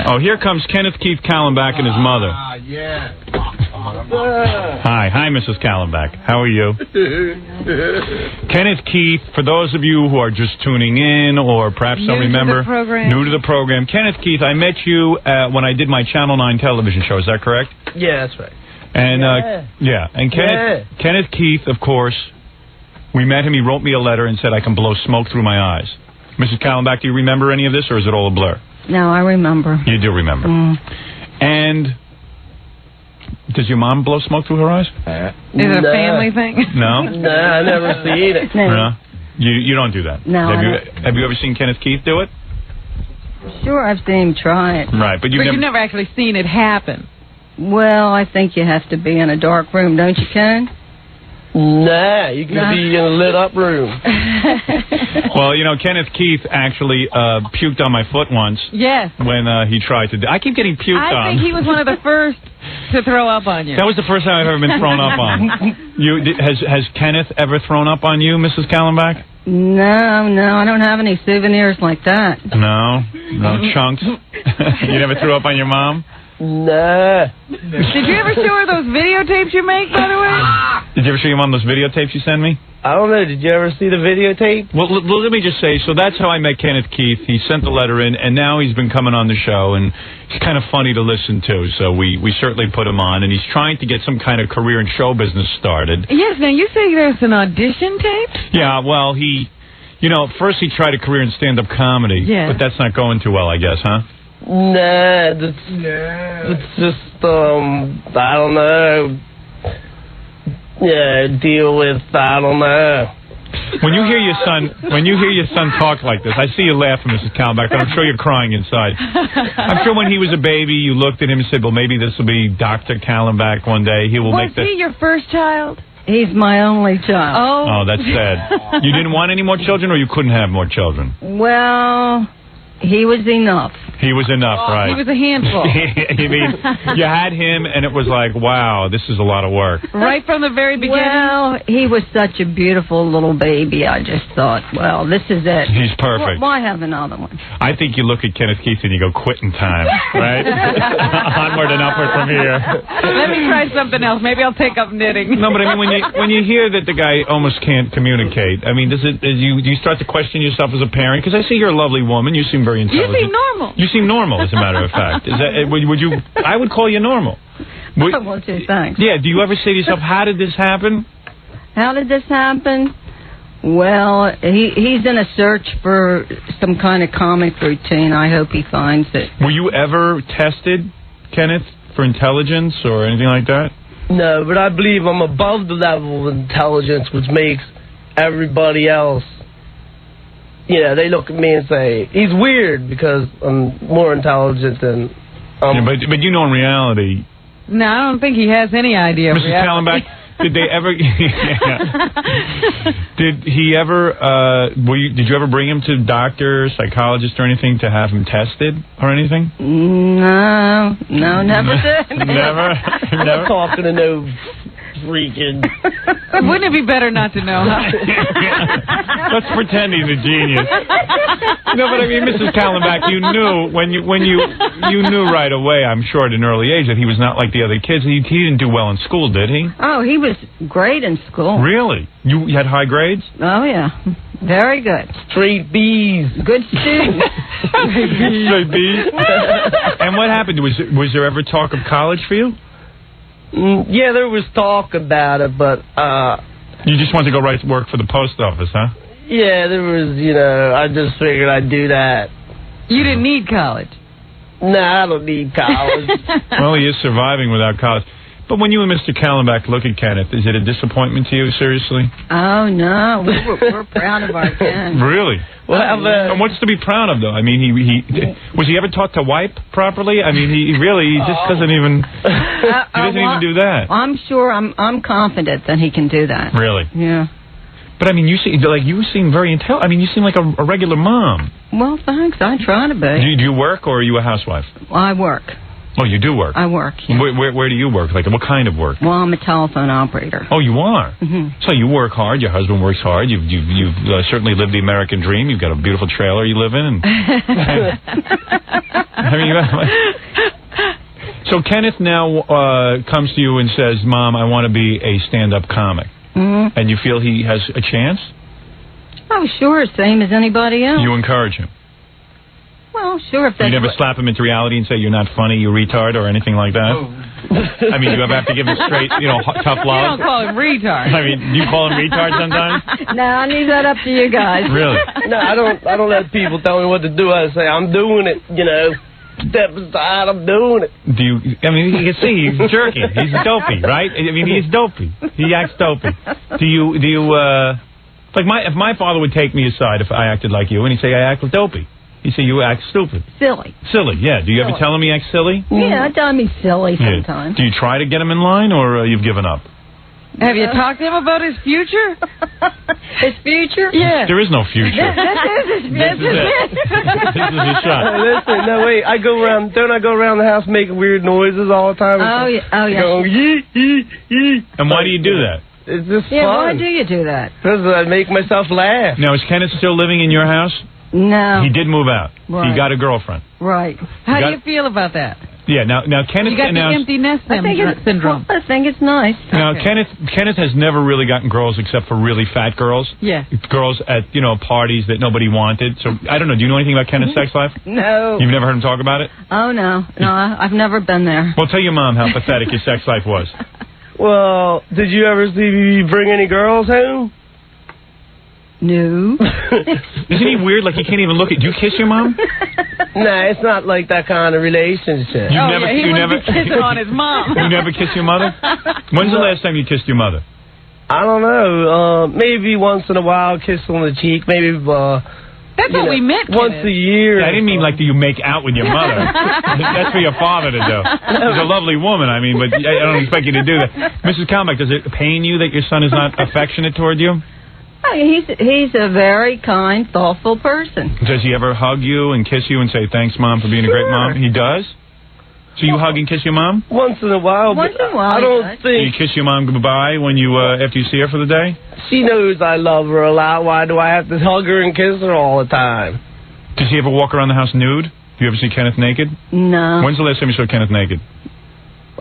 Oh, here comes Kenneth Keith Kallenbach and his mother. Yeah. Hi, Mrs. Kallenbach. How are you? Kenneth Keith, for those of you who are just tuning in or perhaps don't remember, new to the program, Kenneth Keith, I met you when I did my Channel 9 television show. Is that correct? Yeah, that's right. And and Kenneth Keith, of course, we met him. He wrote me a letter and said I can blow smoke through my eyes. Mrs. Kallenbach, do you remember any of this, or is it all a blur? No, I remember. You do remember. And does your mom blow smoke through her eyes? Is it a family thing? No? No, I never seen it. No. You don't do that? No. Have you ever seen Kenneth Keith do it? Sure, I've seen him try it. Right, but you've never actually seen it happen. Well, I think you have to be in a dark room, don't you, Ken? Nah, you can be in a lit-up room. Well, you know, Kenneth Keith actually puked on my foot once. Yes. When he tried to... I keep getting puked on. I think he was one of the first to throw up on you. That was the first time I've ever been thrown up on. Has Kenneth ever thrown up on you, Mrs. Kallenbach? No, I don't have any souvenirs like that. No chunks? You never threw up on your mom? Nah. Did you ever show her those videotapes you make, by the way? Did you ever show your mom those videotapes you send me? I don't know. Did you ever see the videotape? Well, let me just say, so that's how I met Kenneth Keith. He sent the letter in, and now he's been coming on the show, and he's kind of funny to listen to, so we certainly put him on, and he's trying to get some kind of career in show business started. Yes, now you say there's an audition tape? Yeah, well, first he tried a career in stand-up comedy, but that's not going too well, I guess, huh? Nah, it's just, I don't know. Yeah, deal with, I don't know. When you hear your son talk like this, I see you laughing, Mrs. Kallenbach, but I'm sure you're crying inside. I'm sure when he was a baby, you looked at him and said, well, maybe this will be Dr. Kallenbach one day. Was he your first child? He's my only child. Oh, that's sad. You didn't want any more children, or you couldn't have more children? Well, he was enough. He was enough, right? He was a handful. You mean, you had him, and it was like, wow, this is a lot of work. Right from the very beginning? Well, he was such a beautiful little baby. I just thought, well, this is it. He's perfect. Why have another one? I think you look at Kenneth Keith and you go, quitting time, right? Onward and upward from here. Let me try something else. Maybe I'll take up knitting. No, but I mean, when you hear that the guy almost can't communicate, I mean, do you start to question yourself as a parent? Because I see you're a lovely woman. You seem very intelligent. You seem normal. You seem normal, as a matter of fact. Is that, would you? I would call you normal. Well, gee, thanks. Yeah. Do you ever say to yourself, how did this happen? How did this happen? Well, he's in a search for some kind of comic routine. I hope he finds it. Were you ever tested, Kenneth, for intelligence or anything like that? No, but I believe I'm above the level of intelligence, which makes everybody else, they look at me and say, he's weird because I'm more intelligent than... but you know in reality... No, I don't think he has any idea of Mrs. Kallenbach, did they ever... Did he ever... did you ever bring him to doctor, psychologist, or anything to have him tested or anything? No, never did. Never? I'm not talking to no freaking... Wouldn't it be better not to know? Let's pretend he's a genius. No, but I mean, Mrs. Kallenbach, you knew you knew right away, I'm sure, at an early age, that he was not like the other kids. He didn't do well in school, did he? Oh, he was great in school. Really? You had high grades? Oh, yeah. Very good. Straight B's. Good student. Straight B's? And what happened? Was there ever talk of college for you? Yeah, there was talk about it, but... You just wanted to go work for the post office, huh? Yeah, there was, I just figured I'd do that. You didn't need college? Nah, I don't need college. Well, he is surviving without college. But when you and Mr. Kallenbach look at Kenneth, is it a disappointment to you, seriously? Oh, no. We're proud of our Ken. Really? Well, and what's to be proud of, though? I mean, was he ever taught to wipe properly? I mean, he just doesn't even... He doesn't even do that. I'm sure, I'm confident that he can do that. Really? Yeah. But, I mean, you seem very intelligent. I mean, you seem like a regular mom. Well, thanks. I try to be. Do you work, or are you a housewife? I work. Oh, you do work? I work, yeah. Where do you work? Like, what kind of work? Well, I'm a telephone operator. Oh, you are? Mm-hmm. So you work hard. Your husband works hard. You've certainly lived the American dream. You've got a beautiful trailer you live in. I mean, so Kenneth now comes to you and says, Mom, I want to be a stand-up comic. Mm-hmm. And you feel he has a chance? Oh, sure, same as anybody else. You encourage him? Well, sure. If that's you never slap him into reality and say, you're not funny, you retard, or anything like that? Oh. I mean, you ever have to give him straight, tough love? You don't call him retard. I mean, do you call him retard sometimes? No, I leave that up to you guys. Really? No, I don't let people tell me what to do. I say, I'm doing it, Step aside, I'm doing it. Do you? I mean, you can see he's jerky. He's dopey, right? I mean, he's dopey. He acts dopey. Do you? Like if my father would take me aside if I acted like you, and he'd say I act dopey. He'd say you act stupid. Silly. Silly, yeah. Do you ever tell him he acts silly? Yeah, I tell him he's silly Yeah. sometimes. Do you try to get him in line, or you've given up? Have you talked to him about his future? His future? Yeah. There is no future. This is his This is it. This is his shot. Listen, no, wait. Don't I go around the house making weird noises all the time? Oh, yeah. Oh, yeah. Go, yee, yee, yee. And why do you do that? It's just Yeah, fun. why do you do that? Because I make myself laugh. Now, is Kenneth still living in your house? No. He did move out. Right. He got a girlfriend. Right. How do you feel about that? Yeah, now Kenneth You got the announced... empty nest syndrome. I think it's nice. Now, Okay. Kenneth has never really gotten girls except for really fat girls. Yeah. Girls at, parties that nobody wanted. So, I don't know. Do you know anything about Kenneth's sex life? No. You've never heard him talk about it? Oh, no. No, I've never been there. Well, tell your mom how pathetic his sex life was. Well, did you ever see me bring any girls home? No. Isn't he weird? Like, he can't even look at... Do you kiss your mom? Nah, it's not like that kind of relationship. You Oh, never... yeah, he you must never be kissing on his mom. You never kiss your mother? When's the last time you kissed your mother? I don't know. Maybe once in a while, kiss on the cheek. Maybe, That's what we meant, once a year. I didn't mean like do you make out with your mother. That's for your father to do. She's a lovely woman, I mean, but I don't expect you to do that. Mrs. Kalmbach, does it pain you that your son is not affectionate toward you? Oh, he's a very kind, thoughtful person. Does he ever hug you and kiss you and say, thanks, Mom, for being a great mom? He does? So you hug and kiss your mom? Once in a while. Once but in a while, I he don't does. Do you think kiss your mom goodbye when you after you see her for the day? she knows I love her a lot. Why do I have to hug her and kiss her all the time? Does he ever walk around the house nude? Do you ever see Kenneth naked? No. When's the last time you saw Kenneth naked?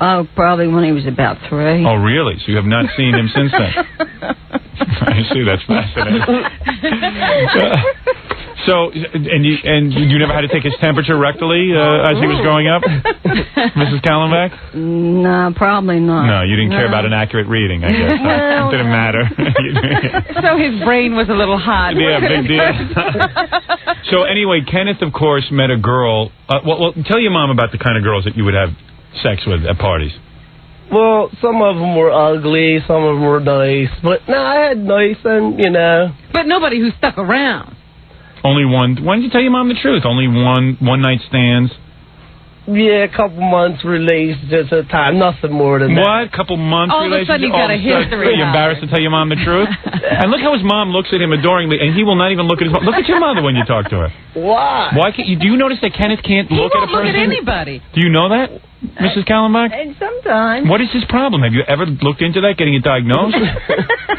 Oh, probably when he was about 3. Oh, really? So you have not seen him since then? I see. That's fascinating. So, and you never had to take his temperature rectally as he was growing up, Mrs. Kalmbach? No, probably not. No, you didn't care about an accurate reading, I guess. Well, It didn't matter. So his brain was a little hot. Yeah, big deal. So anyway, Kenneth, of course, met a girl. Well, tell your mom about the kind of girls that you would have sex with at parties. Well, some of them were ugly, some of them were nice. But no, I had nice and, But nobody who stuck around. Only one. Why didn't you tell your mom the truth? Only one night stands. Yeah, a couple months relationships at a time. Nothing more than that. What? Couple months All of a sudden relationship? he's got a All of sudden, history. Are you embarrassed to tell your mom the truth? And look how his mom looks at him adoringly, and he will not even look at his mom. Look at your mother when you talk to her. Why? Why can't you? Do you notice that Kenneth can't He look at a won't look person? at anybody. Do you know that, Mrs. Kalmbach? And sometimes. What is his problem? Have you ever looked into that, getting it diagnosed?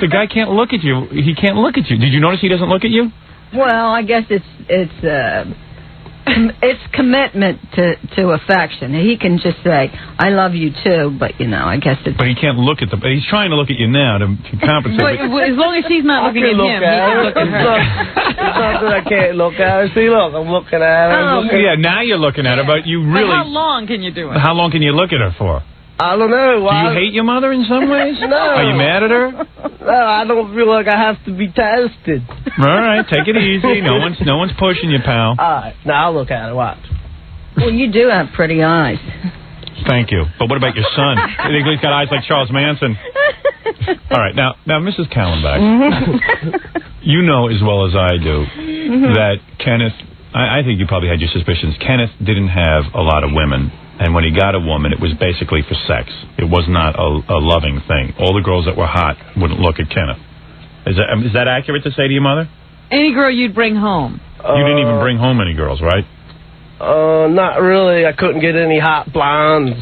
The guy can't look at you. He can't look at you. Did you notice he doesn't look at you? Well, I guess it's commitment to affection. He can just say, "I love you too," but I guess it's. But he can't look at the. He's trying to look at you now to compensate. But as long as she's not I looking can at look him, at he's her. looking at her. It's not that I can't look at her. See, look, I'm looking at her. I'm looking. Yeah, now you're looking at her, but you really. But how long can you do it? How long can you look at her for? I don't know. Do Why? you hate your mother in some ways? No. Are you mad at her? No, I don't feel like I have to be tested. All right, take it easy. No one's pushing you, pal. All right, now I'll look at her. Watch. Well, you do have pretty eyes. Thank you. But what about your son? I think he's got eyes like Charles Manson. All right, now, Mrs. Kalmbach, you know as well as I do that Kenneth. I think you probably had your suspicions. Kenneth didn't have a lot of women. And when he got a woman, it was basically for sex. It was not a loving thing. All the girls that were hot wouldn't look at Kenneth. Is that accurate to say to your mother? Any girl you'd bring home. You didn't even bring home any girls, right? Not really. I couldn't get any hot blondes.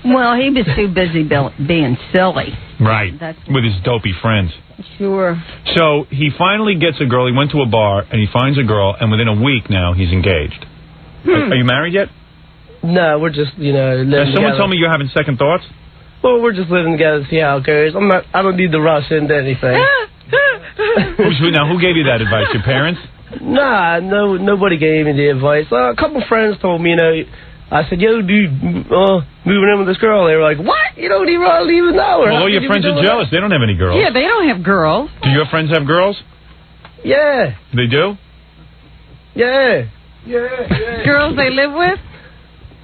Well, he was too busy being silly. Right. With his dopey friends. Sure. So he finally gets a girl. He went to a bar, and he finds a girl, and within a week now, he's engaged. Are you married yet? No, we're just, living Someone together. told me you're having second thoughts. Well, we're just living together to see how it goes. I don't need to rush into anything. Now, who gave you that advice? Your parents? Nah, nobody gave me the advice. A couple friends told me, I said, yo, dude, moving in with this girl. They were like, what? You don't even know her. Well, all your friends are jealous. They don't have any girls. Yeah, they don't have girls. Do your friends have girls? Yeah. They do? Yeah. Girls they live with?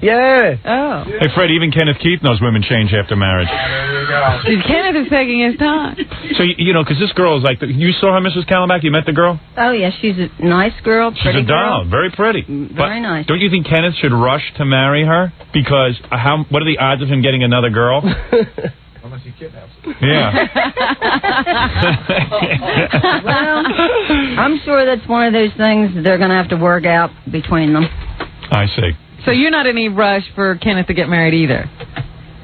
Yeah. Oh. Hey, Fred, even Kenneth Keith knows women change after marriage. There you go. Kenneth is taking his time. So, because this girl is like, you saw her, Mrs. Kallenbach? You met the girl? Oh, yeah, she's a nice girl, She's pretty a doll, girl. very pretty. Very nice. Don't you think Kenneth should rush to marry her? Because what are the odds of him getting another girl? Unless he kidnaps. Yeah. Well, I'm sure that's one of those things they're going to have to work out between them. I see. So you're not in any rush for Kenneth to get married either?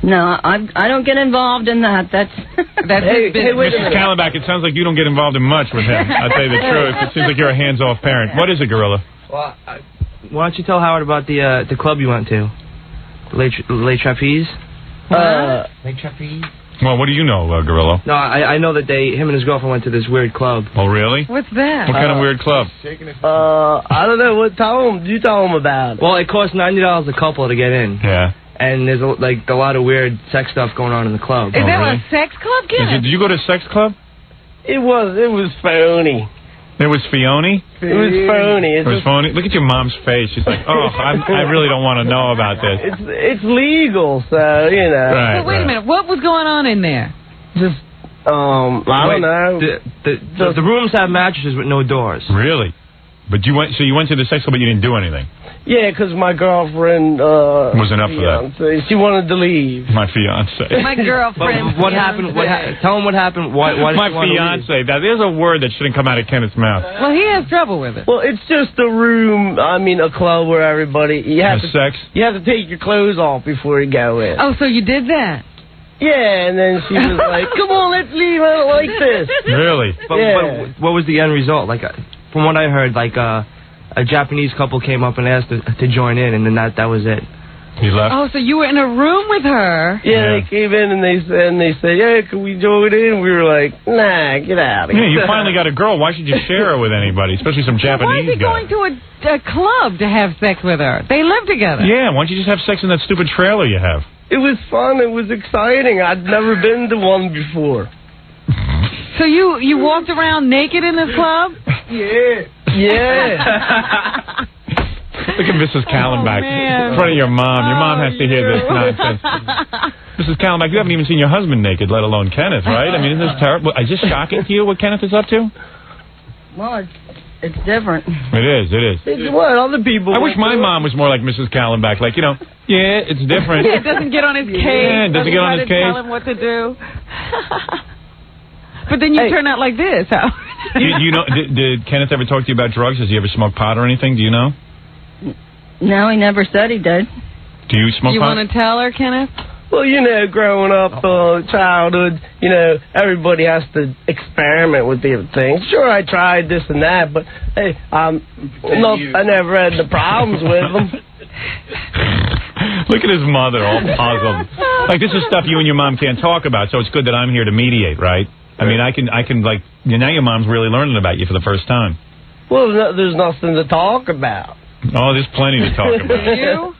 No, I don't get involved in that. That's his business. Mrs. Kallenbach, it sounds like you don't get involved in much with him. I'll tell you the truth. It seems like you're a hands-off parent. What is it, Gorilla? Well, why don't you tell Howard about the club you went to? The Late Trapeze? Late Trapeze? Well, what do you know, Gorilla? No, I know that him and his girlfriend went to this weird club. Oh, really? What's that? What kind of weird club? I don't know. You tell him about it. Well, it costs $90 a couple to get in. Yeah. And there's a lot of weird sex stuff going on in the club. Is that really? a sex club, Kenneth? Did you go to a sex club? It was phony. It was Fione? It was phony. It was phony? Look at your mom's face. She's like, oh, I really don't want to know about this. It's legal, so, Right, So wait a minute. What was going on in there? Just, I don't know. The rooms have mattresses with no doors. Really? But you went to the sex club, but you didn't do anything? Yeah, because my girlfriend wasn't up for that. She wanted to leave. My fiance. My girlfriend. What happened? Tell him what happened. Why did My she want to fiance. leave? Now, there's a word that shouldn't come out of Kenneth's mouth. Well, he has trouble with it. Well, it's just a room. A club where everybody you have to sex? You have to take your clothes off before you go in. Oh, so you did that? Yeah, and then she was like, "Come on, let's leave. I don't like this." Really? Yeah. But what was the end result? From what I heard, a Japanese couple came up and asked to join in, and then that was it. He left? Oh, so you were in a room with her? Yeah, they came in and they said, "Yeah, can we join in?" We were like, "Nah, get out of here." Yeah, you finally got a girl. Why should you share her with anybody, especially some Japanese Why is he guy? going to a club to have sex with her? They live together. Yeah, why don't you just have sex in that stupid trailer you have? It was fun. It was exciting. I'd never been to one before. So you walked around naked in this club? Yeah. Look at Mrs. Kallenbach in front of your mom. Your mom has to hear this nonsense. Mrs. Kallenbach, you haven't even seen your husband naked, let alone Kenneth, right? I mean, isn't this terrible? Is this shocking to you, what Kenneth is up to? Well, it's different. It is. It's what other people. I wish my mom was more like Mrs. Kallenbach. Like, yeah, it's different. It doesn't get on his case. Yeah, it doesn't get on his case. Tell him what to do. But then you turn out like this. How? Did Kenneth ever talk to you about drugs? Has he ever smoked pot or anything? Do you know? No, he never said he did. Do you smoke You pot? want to tell her, Kenneth? Well, growing up, childhood, everybody has to experiment with different things. Sure, I tried this and that, but hey, I never had the problems with them. Look at his mother, all puzzled. Like, this is stuff you and your mom can't talk about, so it's good that I'm here to mediate, right? I mean, I can like, now your mom's really learning about you for the first time. Well, there's nothing to talk about. Oh, there's plenty to talk about. You?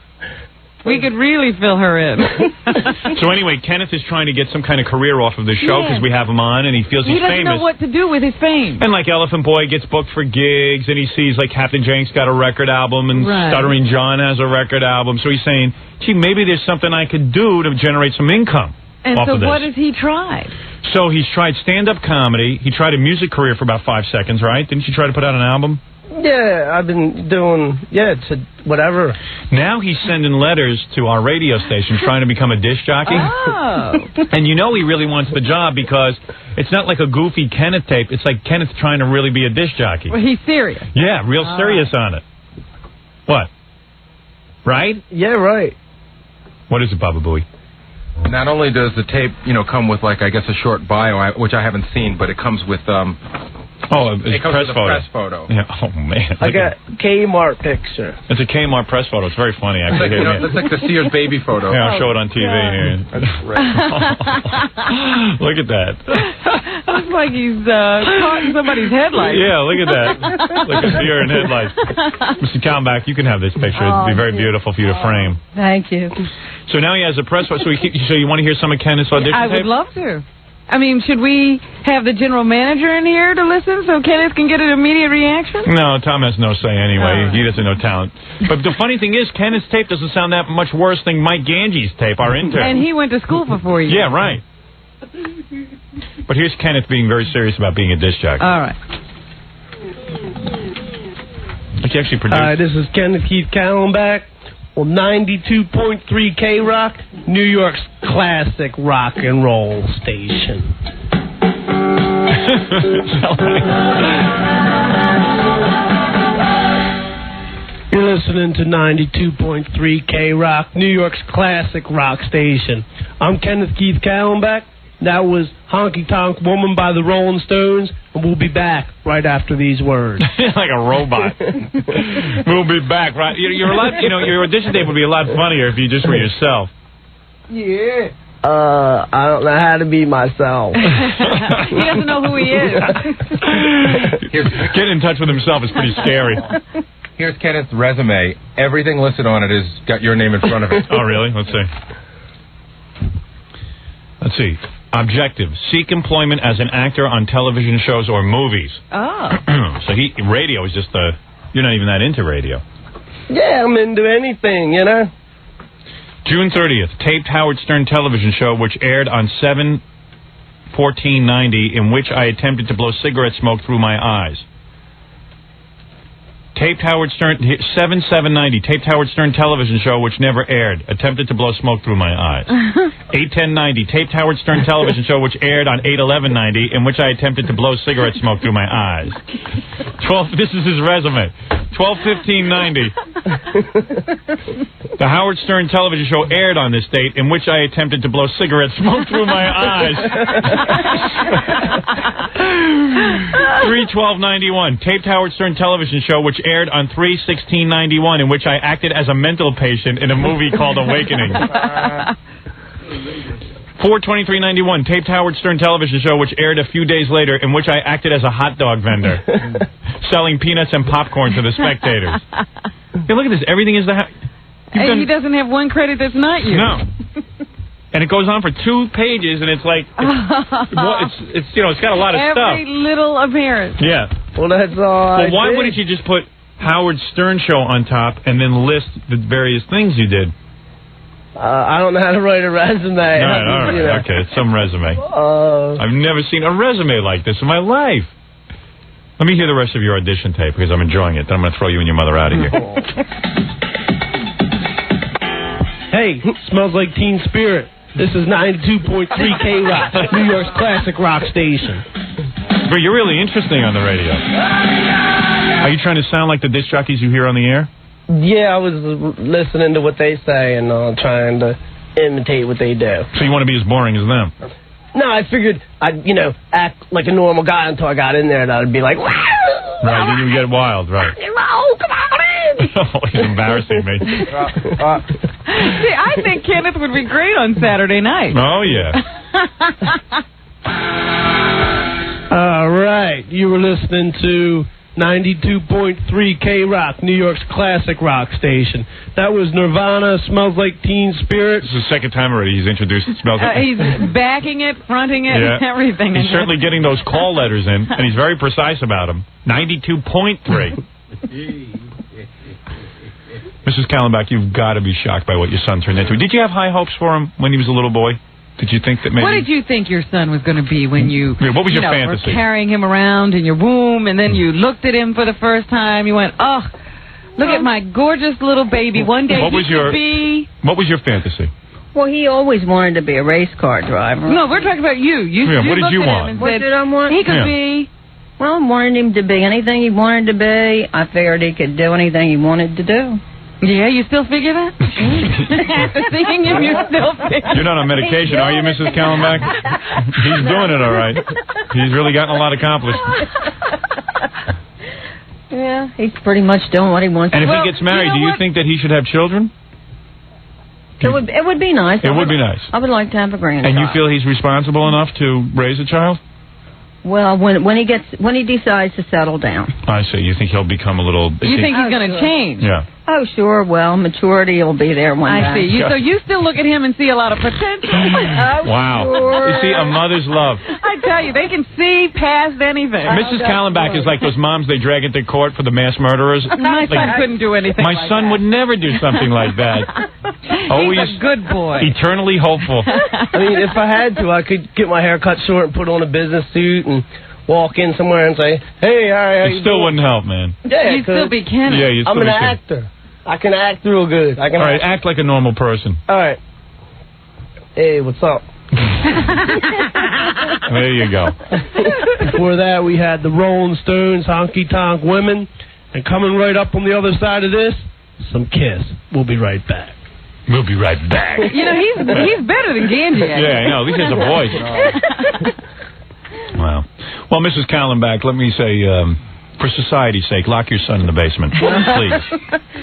We could really fill her in. So anyway, Kenneth is trying to get some kind of career off of the show because we have him on, and he feels he's He doesn't famous. know what to do with his fame. And like Elephant Boy gets booked for gigs, and he sees like Captain Jank's got a record album, and Stuttering John has a record album. So he's saying, gee, maybe there's something I could do to generate some income. And off so of this. what has he tried? So he's tried stand-up comedy. He tried a music career for about 5 seconds, right? Didn't you try to put out an album? Yeah, I've been doing, whatever. Now he's sending letters to our radio station trying to become a disc jockey. Oh. And he really wants the job because it's not like a goofy Kenneth tape. It's like Kenneth trying to really be a disc jockey. Well, he's serious. Yeah, real serious on it. What? Right? Yeah, right. What is it, Baba Booey? Not only does the tape, come with, like, I guess a short bio, which I haven't seen, but it comes with Oh, it's It comes press with a photo. press photo. Yeah. Oh, man. I got Kmart picture. It's a Kmart press photo. It's very funny, It's actually. like, it's like the Sears baby photo. Yeah, I'll show it on TV here. Look at that. Looks like he's caught in somebody's headlights. Yeah, look at that. Look at deer in headlights. Mr. Kalmbach, you can have this picture. It'd be very beautiful for you to frame. Thank you. So now he has a press photo. So you want to hear some of Kenneth's audition I tape? would love to. I mean, should we have the general manager in here to listen so Kenneth can get an immediate reaction? No, Tom has no say anyway. He doesn't know talent. But the funny thing is, Kenneth's tape doesn't sound that much worse than Mike Gange's tape, our intern. And he went to school for 4 years. Yeah, right. But here's Kenneth being very serious about being a disc jockey. All right. He actually produced. Hi, this is Kenneth Keith Kallenbach on 92.3 K-Rock, New York's classic rock and roll station. You're listening to 92.3 K-Rock, New York's classic rock station. I'm Kenneth Keith Kallenbach. That was Honky Tonk Woman by the Rolling Stones, and we'll be back right after these words. Like a robot. We'll be back, right? You're a lot, your audition tape would be a lot funnier if you just were yourself. Yeah. I don't know how to be myself. He doesn't know who he is. Getting in touch with himself is pretty scary. Here's Kenneth's resume. Everything listed on it has got your name in front of it. Oh, really? Let's see. Objective: seek employment as an actor on television shows or movies. Oh. So radio is just you're not even that into radio. Yeah, I'm into anything, June 30th, taped Howard Stern television show, which aired on 7/14/90, in which I attempted to blow cigarette smoke through my eyes. Taped Howard Stern, 7/7/90, taped Howard Stern television show, which never aired. Attempted to blow smoke through my eyes. 8/10/90, taped Howard Stern television show, which aired on 8/11/90, in which I attempted to blow cigarette smoke through my eyes. This is his resume. 12/15/90. The Howard Stern television show aired on this date, in which I attempted to blow cigarette smoke through my eyes. 3/12/91, taped Howard Stern television show, which aired on 3/16/91, in which I acted as a mental patient in a movie called Awakening. 4/23/91, taped Howard Stern television show, which aired a few days later, in which I acted as a hot dog vendor, selling peanuts and popcorn to the spectators. Hey, look at this. Everything is He doesn't have one credit that's not you. No. And it goes on for 2 pages, and it's like, it's got a lot of stuff. Every little appearance. Yeah. Well, that's all. Well, why wouldn't you just put Howard Stern show on top and then list the various things you did? I don't know how to write a resume. All right. Okay, it's some resume. I've never seen a resume like this in my life. Let me hear the rest of your audition tape, because I'm enjoying it. Then I'm going to throw you and your mother out of here. Hey, smells like Teen Spirit. This is 92.3 K-Rock, New York's classic rock station. But you're really interesting on the radio. Are you trying to sound like the disc jockeys you hear on the air? Yeah, I was listening to what they say and trying to imitate what they do. So you want to be as boring as them? No, I figured I'd, act like a normal guy until I got in there, and I'd be like, right, then you get wild, right. Oh, come on in! Oh, he's embarrassing me. See, I think Kenneth would be great on Saturday night. Oh, yeah. All right, you were listening to 92.3 K-Rock, New York's classic rock station. That was Nirvana, Smells Like Teen Spirit. This is the second time already he's introduced Smells Like He's backing it, fronting it, and everything. He's certainly getting those call letters in, and he's very precise about them. 92.3. Mrs. Kallenbach, you've got to be shocked by what your son turned into. Did you have high hopes for him when he was a little boy? Did you think that maybe... What did you think your son was going to be when you... What was your fantasy? Were carrying him around in your womb, and then you looked at him for the first time. You went, oh, look at my gorgeous little baby. One day he could be... What was your fantasy? Well, he always wanted to be a race car driver. No, we're talking about you. What did you want? What did I want? He could be... Well, I wanted him to be anything he wanted to be. I figured he could do anything he wanted to do. Yeah, you still figure that? After seeing him, you still figure You're not on medication, are you, Mrs. Kallenbach? He's doing it all right. He's really gotten a lot accomplished. Yeah, he's pretty much doing what he wants. And if he gets married, do you think that he should have children? It would be nice. It would be nice. I would like to have a grandchild. And you feel he's responsible enough to raise a child? Well, when he decides to settle down. I see. You think he'll become a little... You think he's going to change? Yeah. Oh, sure. Well, maturity will be there one day. I see. So you still look at him and see a lot of potential? Wow. Sure. You see, a mother's love. I tell you, they can see past anything. Mrs. Kallenbach is like those moms they drag into court for the mass murderers. My son couldn't do anything My like son that. would never do something like that. Always He's a good boy. eternally hopeful. I mean, if I had to, I could get my hair cut short and put on a business suit and walk in somewhere and say, "Hey, all right, how you It still doing?" wouldn't help, man. Yeah, You'd still be Kenneth. Yeah, you'd still I'm be an Kenneth. actor. I can act real good. I can. All right, act like a normal person. All right. Hey, what's up? There you go. Before that, we had the Rolling Stones, Honky Tonk Women, and coming right up on the other side of this, some Kiss. We'll be right back. We'll be right back. You know, he's better than Ganji. Yeah, I know. At least he has a voice. Wow. Well, Mrs. Kallenbach, let me say, for society's sake, lock your son in the basement. Please.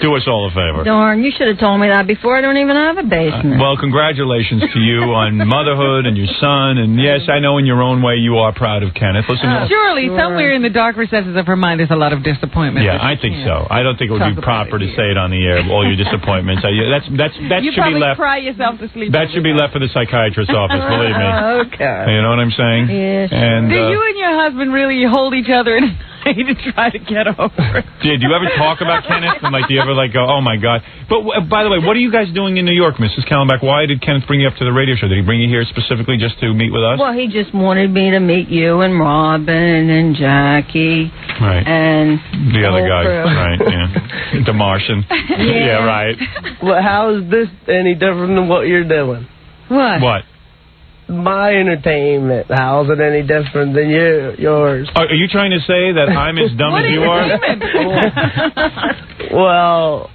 Do us all a favor. Darn, you should have told me that before. I don't even have a basement. Well, congratulations to you on motherhood and your son. And yes, I know in your own way you are proud of Kenneth. Listen, Surely, somewhere in the dark recesses of her mind, there's a lot of disappointment. yeah, I think so. I don't think it would be proper to say it on the air. All your disappointments. That You should be probably left. cry yourself to sleep. That should be left for the psychiatrist's office. Believe me. Okay. You know what I'm saying? Yes. And Do you and your husband really hold each other and to try to get over it? do you ever talk about Kenneth and do you ever go, oh my God? But by the way, what are you guys doing in New York, Mrs. Kallenbach? Why did Kenneth bring you up to the radio show? Did he bring you here specifically just to meet with us? Well, he just wanted me to meet you and Robin and Jackie. Right. And the other whole guy, crew. right? Yeah, the Martian. Yeah, right. Well, how is this any different than what you're doing? What? What? My entertainment. How's it any different than yours? Are you trying to say that I'm as dumb as you are? Well.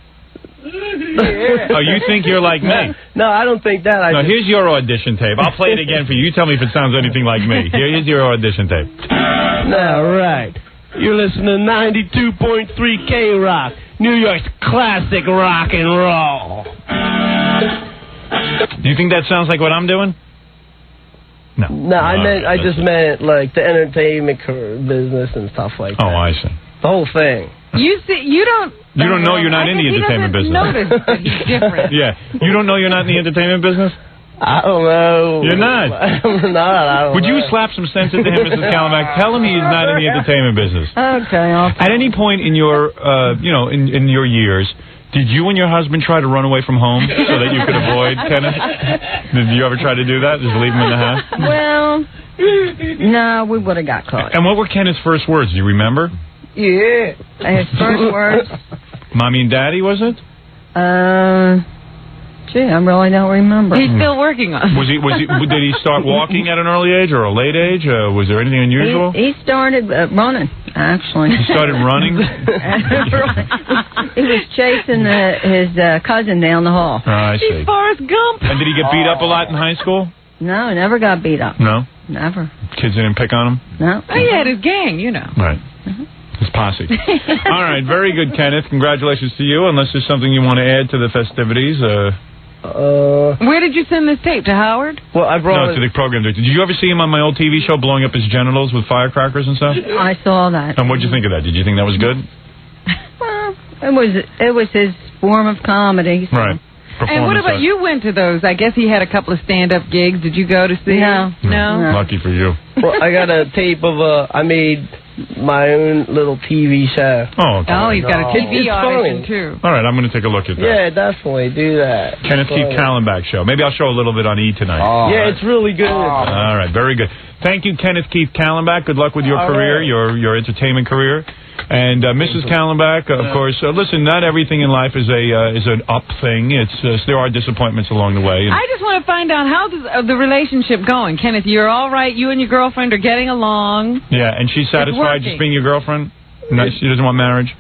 Oh, you think you're like me? No, I don't think that. No, here's your audition tape. I'll play it again for you. You tell me if it sounds anything like me. Here's your audition tape. All right. You're listening to 92.3 K-Rock, New York's classic rock and roll. Do you think that sounds like what I'm doing? No. No, I just meant like the entertainment business and stuff like that. Oh, I see. The whole thing. You don't know you're not in the entertainment business. Notice that he's different. Yeah. You don't know you're not in the entertainment business? I don't know. You're not? I'm not. I don't Would know. you slap some sense into him, Mrs. Kallenbach? Tell him he's not in the entertainment business. Okay. At any point in your, in your years, did you and your husband try to run away from home so that you could avoid Kenneth? Did you ever try to do that? Just leave him in the house? Well, no, we would have got caught. And what were Kenneth's first words? Do you remember? Yeah. His first words, Mommy and Daddy, was it? gee, I really don't remember. He's still working on it. Did he start walking at an early age or a late age? Was there anything unusual? He started running, actually. He started running? He was chasing his cousin down the hall. Oh, I see. He's Forrest Gump. And did he get beat up a lot in high school? No, never got beat up. No? Never. Kids didn't pick on him? No. Oh, he had his gang, you know. Right. His posse. All right, very good, Kenneth. Congratulations to you. Unless there's something you want to add to the festivities. Where did you send this tape? To Howard? Well, I brought No, to the program. Did you ever see him on my old TV show blowing up his genitals with firecrackers and stuff? I saw that. And what'd you think of that? Did you think that was good? Well, it was his form of comedy. So. Right. And what about you went to those? I guess he had a couple of stand-up gigs. Did you go to see No. him? No? Lucky for you. Well, I got a tape of I made my own little TV show. Oh, okay. Oh, he's got a TV It's audition, funny. too. All right, I'm going to take a look at that. Yeah, definitely do that. Kenneth Keith Funny. Kallenbach Show. Maybe I'll show a little bit on E! tonight. Yeah, it's really good. All right, very good. Thank you, Kenneth Keith Kallenbach. Good luck with your All career, right. your entertainment career. And Mrs. Kallenbach, of course, listen, not everything in life is an up thing. There are disappointments along the way. I just want to find out how's the relationship going. Kenneth, you're all right. You and your girlfriend are getting along. Yeah, and she's satisfied just being your girlfriend? No, she doesn't want marriage?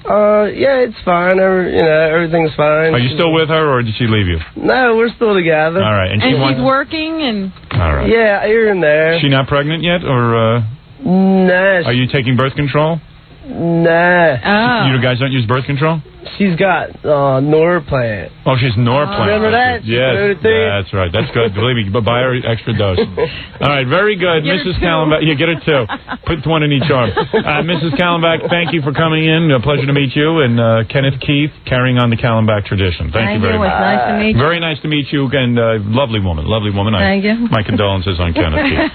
Yeah, it's fine. Everything's fine. Are you still with her, or did she leave you? No, we're still together. All right. And she's working, and... All right. Yeah, here and there. Is she not pregnant yet, or... Nah. Are you taking birth control? Nah. Oh. You guys don't use birth control? She's got Norplant. Oh, she's Norplant. Remember that? Yes, that's right. That's good. Believe me, buy her extra dose. All right, very good. Get Mrs. Kallenbach. Yeah, get her two. Put one in each arm. Mrs. Kallenbach, thank you for coming in. A pleasure to meet you. And Kenneth Keith, carrying on the Kallenbach tradition. Thank you very much. It was nice to meet you. Very nice to meet you. And lovely woman. Lovely woman. Thank you. My condolences on Kenneth Keith.